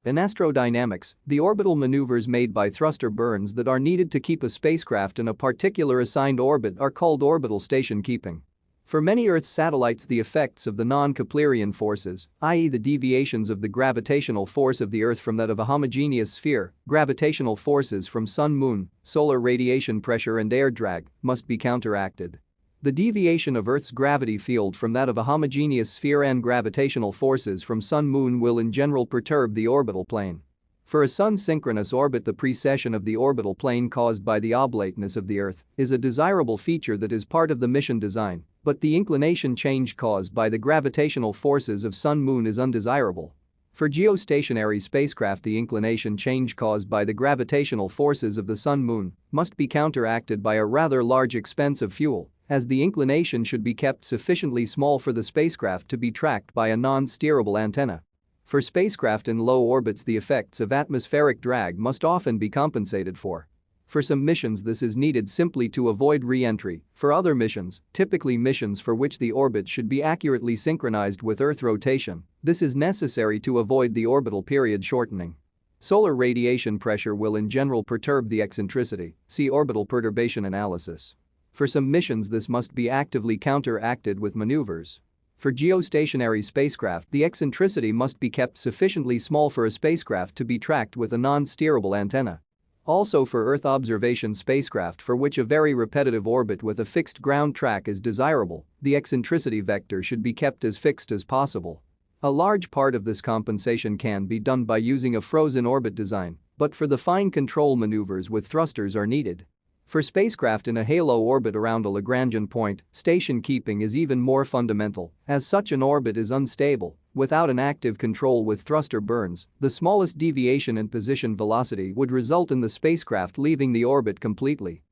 In astrodynamics, the orbital maneuvers made by thruster burns that are needed to keep a spacecraft in a particular assigned orbit are called orbital station keeping. For many Earth satellites, the effects of the non-Keplerian forces, i.e. the deviations of the gravitational force of the Earth from that of a homogeneous sphere, gravitational forces from Sun-Moon, solar radiation pressure and air drag, must be counteracted. The deviation of Earth's gravity field from that of a homogeneous sphere and gravitational forces from Sun-Moon will in general perturb the orbital plane. For a Sun-synchronous orbit, the precession of the orbital plane caused by the oblateness of the Earth is a desirable feature that is part of the mission design, but the inclination change caused by the gravitational forces of Sun-Moon is undesirable. For geostationary spacecraft, the inclination change caused by the gravitational forces of the Sun-Moon must be counteracted by a rather large expense of fuel, as the inclination should be kept sufficiently small for the spacecraft to be tracked by a non-steerable antenna. For spacecraft in low orbits, the effects of atmospheric drag must often be compensated for. For some missions, this is needed simply to avoid re-entry. For other missions, typically missions for which the orbit should be accurately synchronized with Earth rotation, this is necessary to avoid the orbital period shortening. Solar radiation pressure will in general perturb the eccentricity. See orbital perturbation analysis. For some missions, this must be actively counteracted with maneuvers. For geostationary spacecraft, the eccentricity must be kept sufficiently small for a spacecraft to be tracked with a non-steerable antenna. Also, for Earth observation spacecraft for which a very repetitive orbit with a fixed ground track is desirable, the eccentricity vector should be kept as fixed as possible. A large part of this compensation can be done by using a frozen orbit design, but for the fine control maneuvers with thrusters are needed. For spacecraft in a halo orbit around a Lagrangian point, station keeping is even more fundamental, as such an orbit is unstable. Without an active control with thruster burns, the smallest deviation in position velocity would result in the spacecraft leaving the orbit completely.